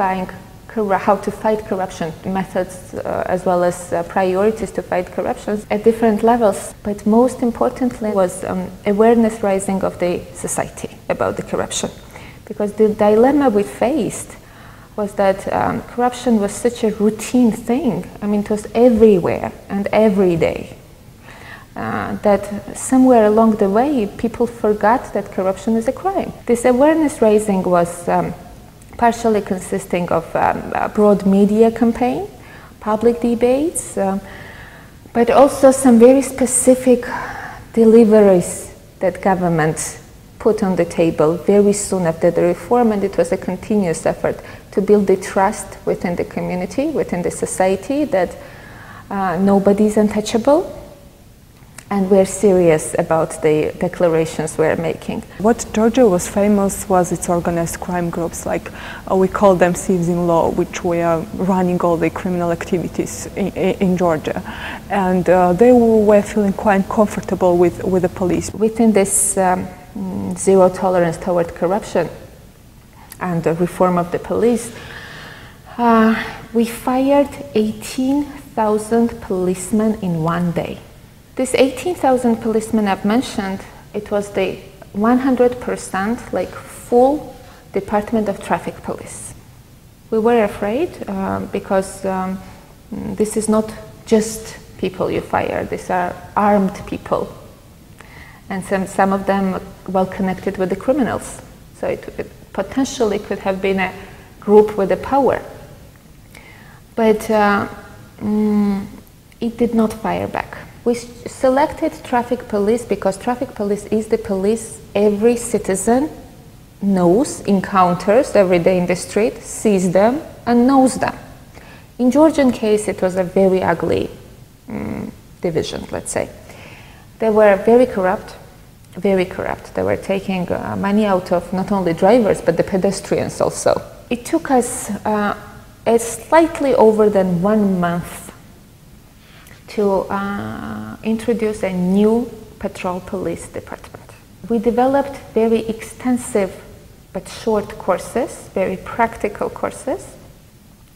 identifying how to fight corruption, methods as well as priorities to fight corruption at different levels. But most importantly was awareness raising of the society about the corruption. Because the dilemma we faced was that corruption was such a routine thing. I mean, it was everywhere and every day. That somewhere along the way, people forgot that corruption is a crime. This awareness raising was partially consisting of a broad media campaign, public debates, but also some very specific deliveries that government put on the table very soon after the reform, and it was a continuous effort to build the trust within the community, within the society, that nobody is untouchable. And we're serious about the declarations we're making. What Georgia was famous was its organized crime groups, like we call them thieves in law, which were running all the criminal activities in Georgia. And they were feeling quite comfortable with the police. Within this zero tolerance toward corruption and the reform of the police, we fired 18,000 policemen in one day. This 18,000 policemen I've mentioned, it was the 100% like full Department of Traffic Police. We were afraid because this is not just people you fire, these are armed people. And some of them well connected with the criminals. So it potentially could have been a group with the power. But it did not fire back. We selected traffic police because traffic police is the police every citizen knows, encounters every day in the street, sees them and knows them. In Georgian case, it was a very ugly division, let's say. They were very corrupt, very corrupt. They were taking money out of not only drivers, but the pedestrians also. It took us slightly over than 1 month to introduce a new patrol police department. We developed very extensive but short courses, very practical courses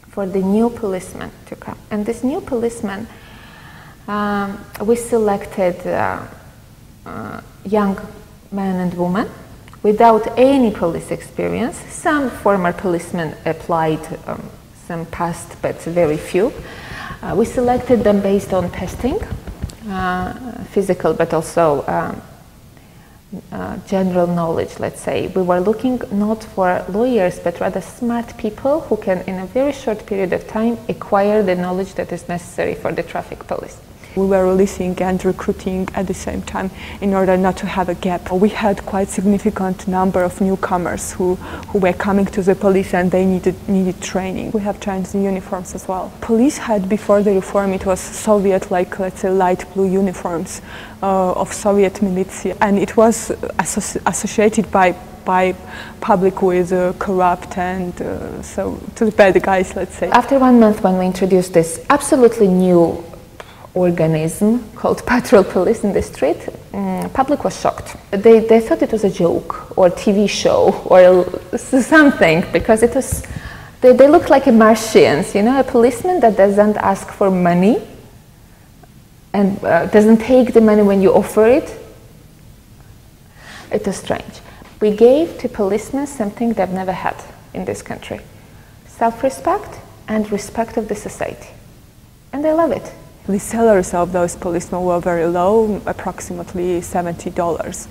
for the new policemen to come. And this new policeman, we selected young men and women without any police experience. Some former policemen applied, some passed, but very few. We selected them based on testing, physical but also general knowledge, let's say. We were looking not for lawyers but rather smart people who can in a very short period of time acquire the knowledge that is necessary for the traffic police. We were releasing and recruiting at the same time in order not to have a gap. We had quite significant number of newcomers who were coming to the police and they needed training. We have changed the uniforms as well. Police had before the reform, it was Soviet, like let's say light blue uniforms of Soviet militia, and it was associated by public with corrupt and so to the bad guys, let's say. After 1 month when we introduced this absolutely new organism called patrol police in the street, public was shocked. They thought it was a joke or TV show or something, because it was, they looked like a Martians, you know, a policeman that doesn't ask for money and doesn't take the money when you offer it. It was strange. We gave to policemen something they've never had in this country: self-respect and respect of the society. And they love it. The salaries of those policemen were very low, approximately $70.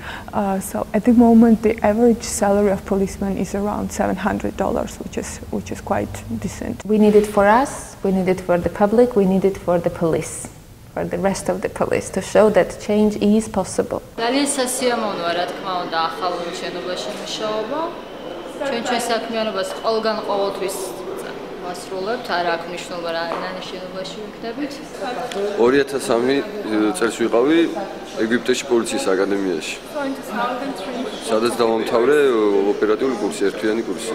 So at the moment, the average salary of policemen is around $700, which is quite decent. We need it for us, we need it for the public, we need it for the police, for the rest of the police, to show that change is possible. მასრულებთ, არ აქვს მნიშვნელობა რა შენობაში ვიქნებით. 2003 წელს ვიყავი ეგვიპტეში პოლიციის აკადემიაში. სადაც დავამთავრე ოპერატიული კურსი, ერთთვიანი კურსი.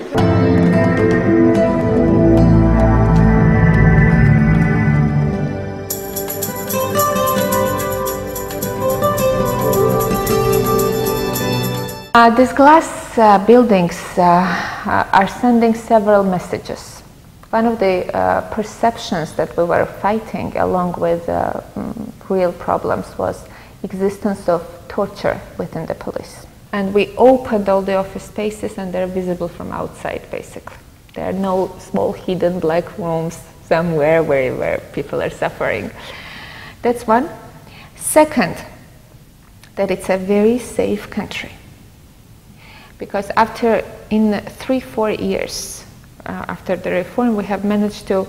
This glass buildings are sending several messages. One of the perceptions that we were fighting along with real problems was existence of torture within the police. And we opened all the office spaces and they're visible from outside, basically. There are no small hidden black rooms somewhere where people are suffering. That's one. Second, that it's a very safe country. Because in 3-4 years after the reform, we have managed to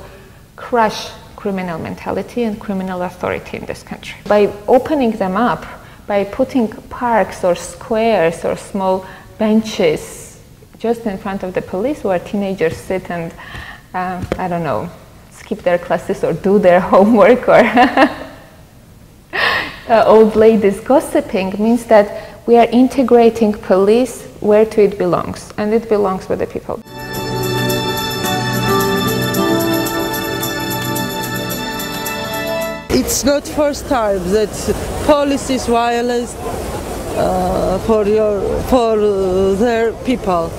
crush criminal mentality and criminal authority in this country. By opening them up, by putting parks or squares or small benches just in front of the police where teenagers sit and, I don't know, skip their classes or do their homework, or old ladies gossiping, means that we are integrating police where it belongs, and it belongs with the people. It's not first time that police is violent for their people.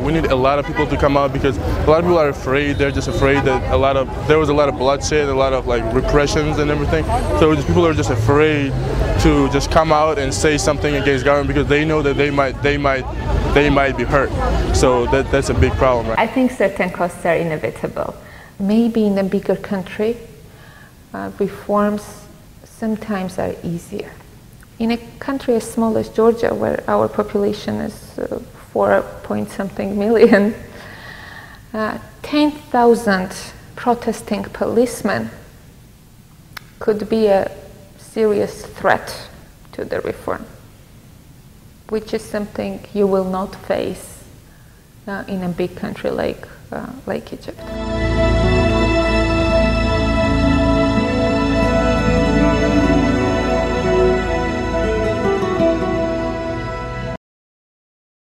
We need a lot of people to come out because a lot of people are afraid. They're just afraid that there was a lot of bloodshed, a lot of like repressions and everything. So people are just afraid to just come out and say something against government because they know that they might be hurt. So that's a big problem. Right? I think certain costs are inevitable. Maybe in a bigger country, reforms sometimes are easier. In a country as small as Georgia, where our population is 4-point-something million, 10,000 protesting policemen could be a serious threat to the reform, which is something you will not face in a big country like Egypt.